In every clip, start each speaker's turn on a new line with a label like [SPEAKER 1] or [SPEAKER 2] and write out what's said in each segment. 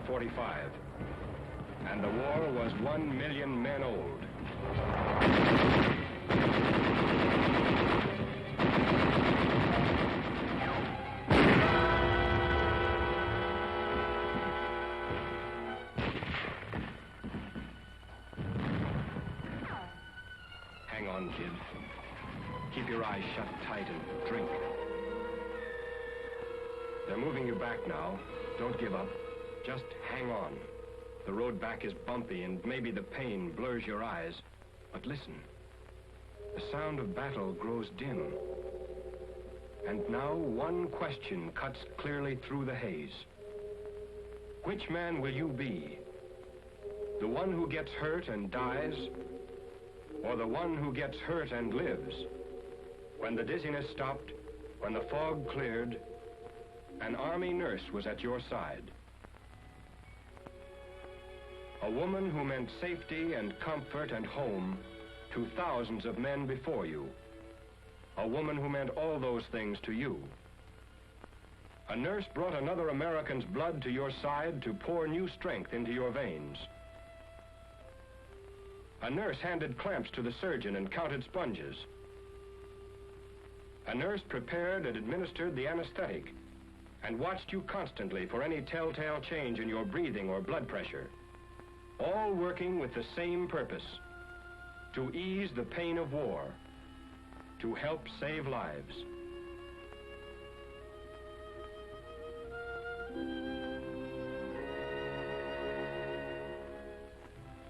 [SPEAKER 1] 1945, and the war was 1 million men old. Hang on, kid. Keep your eyes shut tight and drink. They're moving you back now. Don't give up. Just hang on. The road back is bumpy, and maybe the pain blurs your eyes. But listen. The sound of battle grows dim. And now one question cuts clearly through the haze. Which man will you be? The one who gets hurt and dies, or the one who gets hurt and lives? When the dizziness stopped, when the fog cleared, an Army nurse was at your side. A woman who meant safety and comfort and home to thousands of men before you. A woman who meant all those things to you. A nurse brought another American's blood to your side to pour new strength into your veins. A nurse handed clamps to the surgeon and counted sponges. A nurse prepared and administered the anesthetic and watched you constantly for any telltale change in your breathing or blood pressure, all working with the same purpose: to ease the pain of war, to help save lives.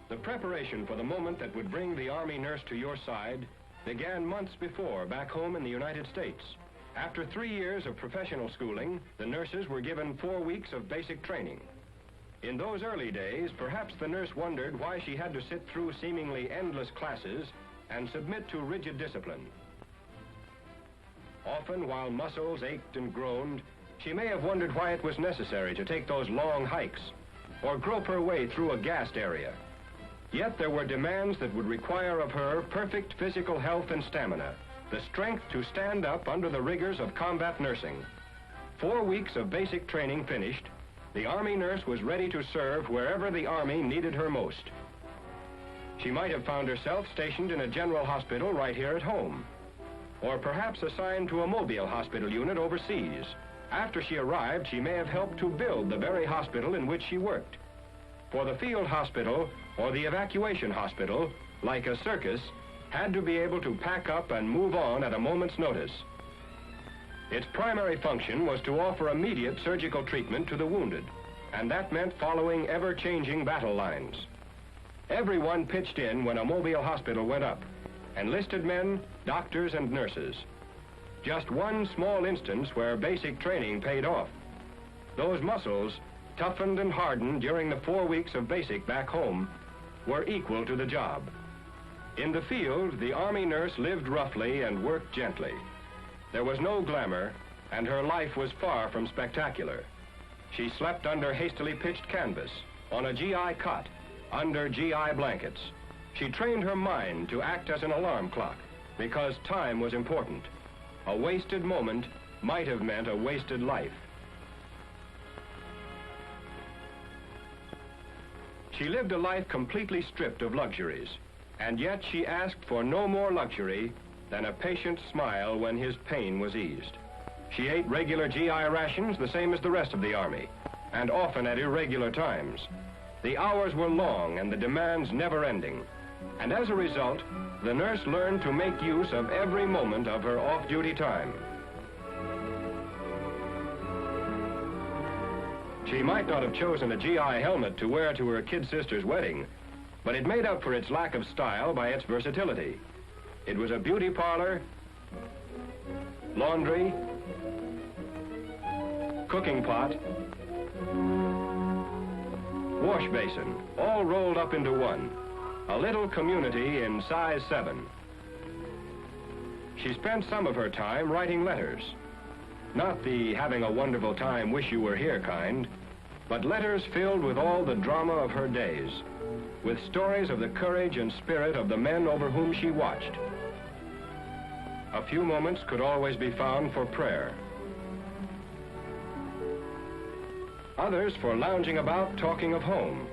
[SPEAKER 1] The preparation for the moment that would bring the Army nurse to your side began months before back home in the United States. After 3 years of professional schooling, the nurses were given 4 weeks of basic training. In those early days, perhaps the nurse wondered why she had to sit through seemingly endless classes and submit to rigid discipline. Often, while muscles ached and groaned, she may have wondered why it was necessary to take those long hikes or grope her way through a gassed area. Yet there were demands that would require of her perfect physical health and stamina, the strength to stand up under the rigors of combat nursing. 4 weeks of basic training finished, the Army nurse was ready to serve wherever the Army needed her most. She might have found herself stationed in a general hospital right here at home, or perhaps assigned to a mobile hospital unit overseas. After she arrived, she may have helped to build the very hospital in which she worked. For the field hospital or the evacuation hospital, like a circus, had to be able to pack up and move on at a moment's notice. Its primary function was to offer immediate surgical treatment to the wounded, and that meant following ever-changing battle lines. Everyone pitched in when a mobile hospital went up: enlisted men, doctors, and nurses. Just one small instance where basic training paid off. Those muscles, toughened and hardened during the 4 weeks of basic back home, were equal to the job. In the field, the Army nurse lived roughly and worked gently. There was no glamour, and her life was far from spectacular. She slept under hastily pitched canvas, on a GI cot, under GI blankets. She trained her mind to act as an alarm clock, because time was important. A wasted moment might have meant a wasted life. She lived a life completely stripped of luxuries, and yet she asked for no more luxury than a patient's smile when his pain was eased. She ate regular GI rations the same as the rest of the Army, and often at irregular times. The hours were long and the demands never-ending, and as a result, the nurse learned to make use of every moment of her off-duty time. She might not have chosen a GI helmet to wear to her kid sister's wedding, but it made up for its lack of style by its versatility. It was a beauty parlor, laundry, cooking pot, wash basin, all rolled up into one. A little community in size 7. She spent some of her time writing letters. Not the having a wonderful time, wish you were here kind, but letters filled with all the drama of her days, with stories of the courage and spirit of the men over whom she watched. A few moments could always be found for prayer. others for lounging about talking of home.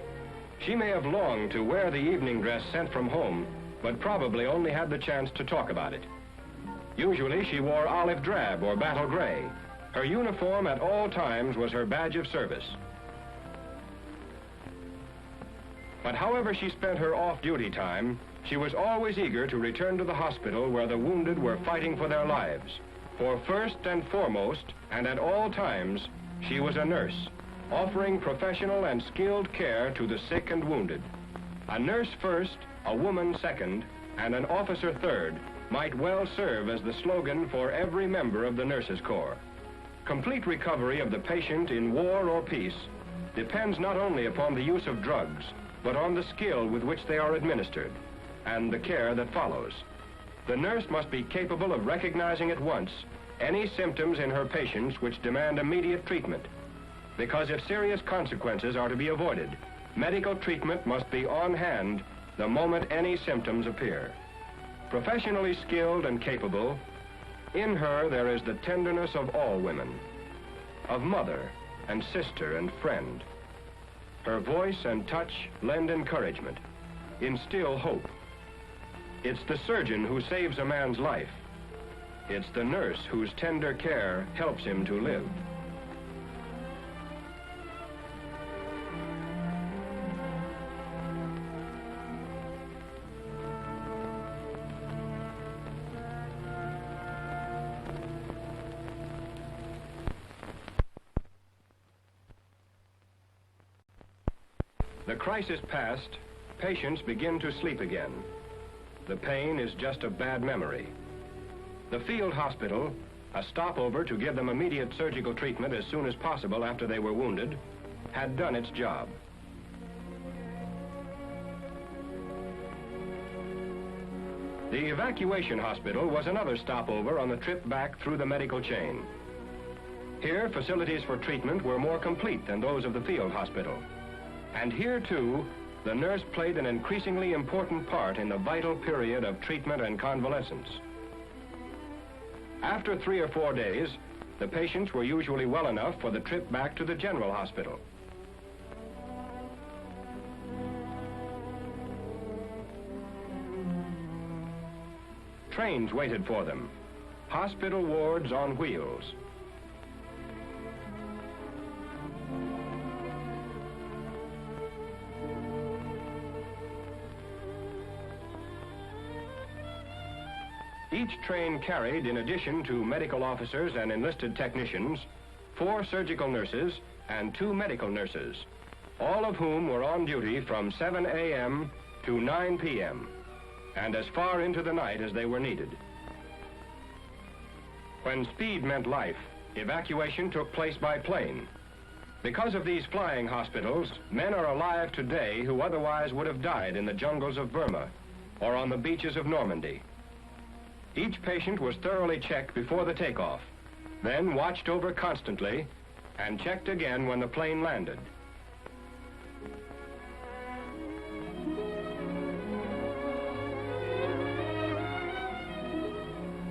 [SPEAKER 1] She may have longed to wear the evening dress sent from home, but probably only had the chance to talk about it. Usually she wore olive drab or battle gray. Her uniform at all times was her badge of service. But however she spent her off-duty time, she was always eager to return to the hospital where the wounded were fighting for their lives. For first and foremost, and at all times, she was a nurse, offering professional and skilled care to the sick and wounded. A nurse first, a woman second, and an officer third might well serve as the slogan for every member of the Nurses Corps. Complete recovery of the patient in war or peace depends not only upon the use of drugs, but on the skill with which they are administered and the care that follows. The nurse must be capable of recognizing at once any symptoms in her patients which demand immediate treatment. Because if serious consequences are to be avoided, medical treatment must be on hand the moment any symptoms appear. Professionally skilled and capable, in her there is the tenderness of all women, of mother and sister and friend. Her voice and touch lend encouragement, instill hope. It's the surgeon who saves a man's life. It's the nurse whose tender care helps him to live. The crisis past, patients begin to sleep again. The pain is just a bad memory. The field hospital, a stopover to give them immediate surgical treatment as soon as possible after they were wounded, had done its job. The evacuation hospital was another stopover on the trip back through the medical chain. Here, facilities for treatment were more complete than those of the field hospital. And here, too, the nurse played an increasingly important part in the vital period of treatment and convalescence. After 3 or 4 days, the patients were usually well enough for the trip back to the general hospital. Trains waited for them, hospital wards on wheels. Each train carried, in addition to medical officers and enlisted technicians, 4 surgical nurses and 2 medical nurses, all of whom were on duty from 7 a.m. to 9 p.m., and as far into the night as they were needed. When speed meant life, evacuation took place by plane. Because of these flying hospitals, men are alive today who otherwise would have died in the jungles of Burma or on the beaches of Normandy. Each patient was thoroughly checked before the takeoff, then watched over constantly and checked again when the plane landed.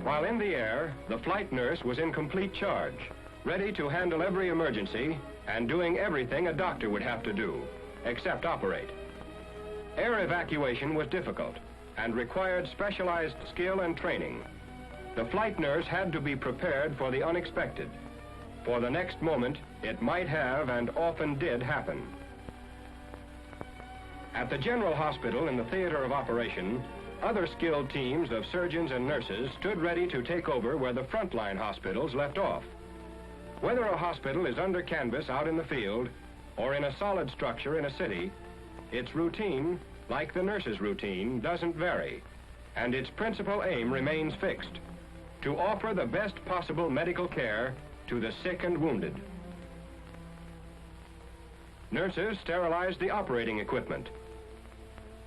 [SPEAKER 1] While in the air, the flight nurse was in complete charge, ready to handle every emergency and doing everything a doctor would have to do, except operate. Air evacuation was difficult and required specialized skill and training. The flight nurse had to be prepared for the unexpected. For the next moment, it might have and often did happen. At the General Hospital in the theater of operation, other skilled teams of surgeons and nurses stood ready to take over where the frontline hospitals left off. Whether a hospital is under canvas out in the field or in a solid structure in a city, its routine, like the nurse's routine, doesn't vary, and its principal aim remains fixed: to offer the best possible medical care to the sick and wounded. Nurses sterilized the operating equipment,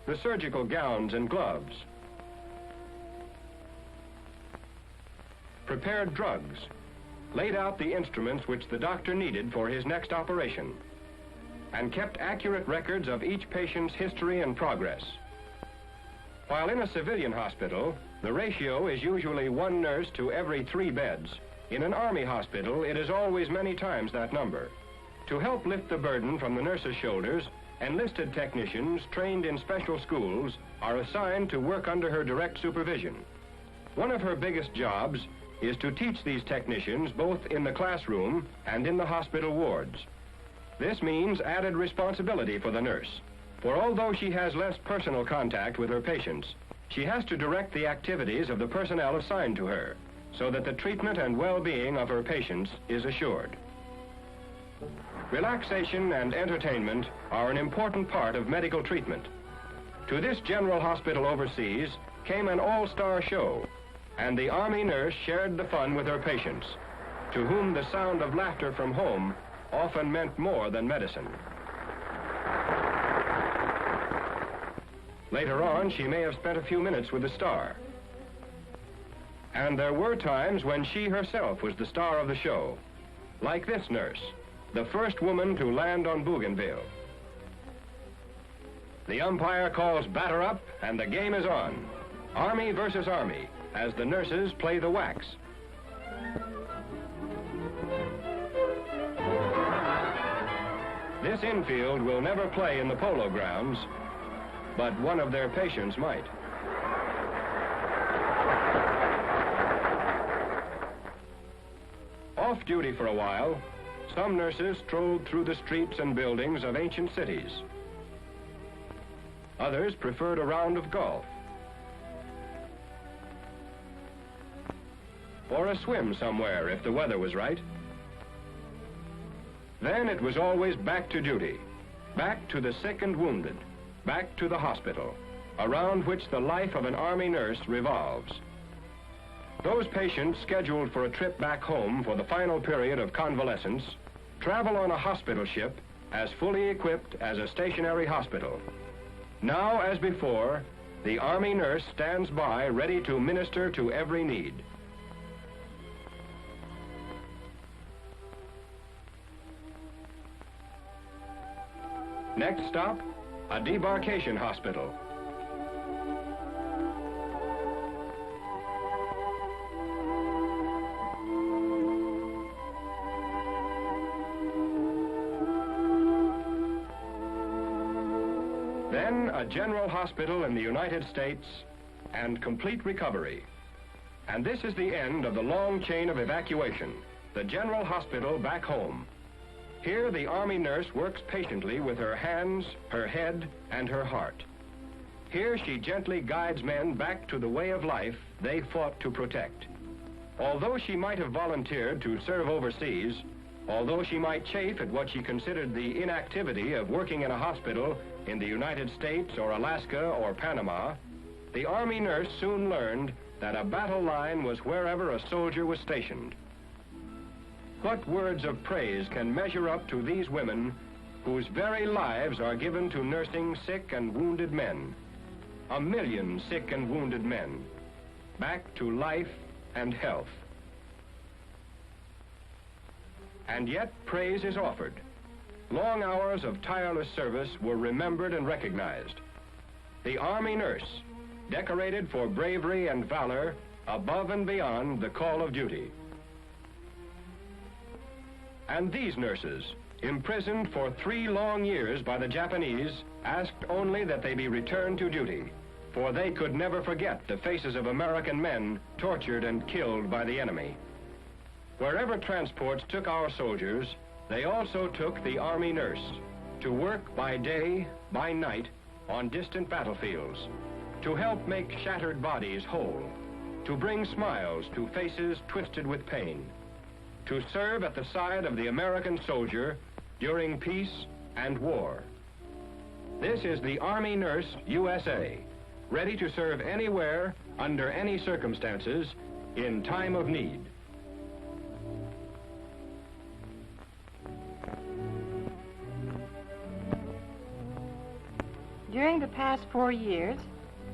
[SPEAKER 1] the surgical gowns and gloves, prepared drugs, laid out the instruments which the doctor needed for his next operation, and kept accurate records of each patient's history and progress. While in a civilian hospital, the ratio is usually 1 nurse to every 3 beds. In an Army hospital, it is always many times that number. To help lift the burden from the nurse's shoulders, enlisted technicians trained in special schools are assigned to work under her direct supervision. One of her biggest jobs is to teach these technicians both in the classroom and in the hospital wards. This means added responsibility for the nurse, for although she has less personal contact with her patients, she has to direct the activities of the personnel assigned to her so that the treatment and well-being of her patients is assured. Relaxation and entertainment are an important part of medical treatment. To this general hospital overseas came an all-star show, and the Army nurse shared the fun with her patients, to whom the sound of laughter from home often meant more than medicine. Later on, she may have spent a few minutes with the star. And there were times when she herself was the star of the show, like this nurse, the first woman to land on Bougainville. The umpire calls batter up, and the game is on. Army versus Army, as the nurses play the wax. This infield will never play in the polo grounds, but one of their patients might. Off duty for a while, some nurses strolled through the streets and buildings of ancient cities. Others preferred a round of golf, or a swim somewhere if the weather was right. Then it was always back to duty, back to the sick and wounded, back to the hospital, around which the life of an Army nurse revolves. Those patients scheduled for a trip back home for the final period of convalescence travel on a hospital ship as fully equipped as a stationary hospital. Now, as before, the Army nurse stands by ready to minister to every need. Next stop, a debarkation hospital. Then a general hospital in the United States and complete recovery. And this is the end of the long chain of evacuation, the general hospital back home. Here the Army nurse works patiently with her hands, her head, and her heart. Here she gently guides men back to the way of life they fought to protect. Although she might have volunteered to serve overseas, although she might chafe at what she considered the inactivity of working in a hospital in the United States or Alaska or Panama, the Army nurse soon learned that a battle line was wherever a soldier was stationed. What words of praise can measure up to these women whose very lives are given to nursing sick and wounded men? 1 million sick and wounded men, back to life and health. And yet praise is offered. Long hours of tireless service were remembered and recognized. The Army nurse, decorated for bravery and valor above and beyond the call of duty. And these nurses, imprisoned for 3 long years by the Japanese, asked only that they be returned to duty, for they could never forget the faces of American men tortured and killed by the enemy. Wherever transports took our soldiers, they also took the Army nurse to work by day, by night, on distant battlefields, to help make shattered bodies whole, to bring smiles to faces twisted with pain, to serve at the side of the American soldier during peace and war. This is the Army Nurse USA, ready to serve anywhere, under any circumstances, in time of need.
[SPEAKER 2] During the past 4 years,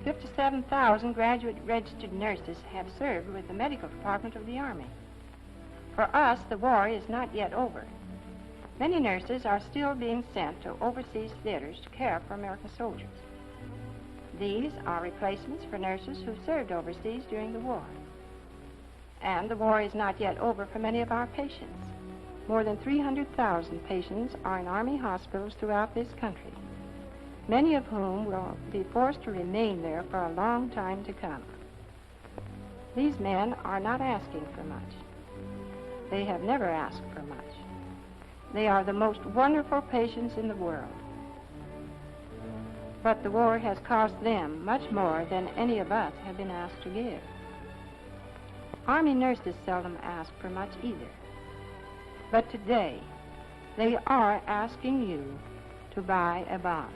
[SPEAKER 2] 57,000 graduate registered nurses have served with the medical department of the Army. For us, the war is not yet over. Many nurses are still being sent to overseas theaters to care for American soldiers. These are replacements for nurses who served overseas during the war. And the war is not yet over for many of our patients. More than 300,000 patients are in Army hospitals throughout this country, many of whom will be forced to remain there for a long time to come. These men are not asking for much. They have never asked for much. They are the most wonderful patients in the world. But the war has cost them much more than any of us have been asked to give. Army nurses seldom ask for much either. But today, they are asking you to buy a bond.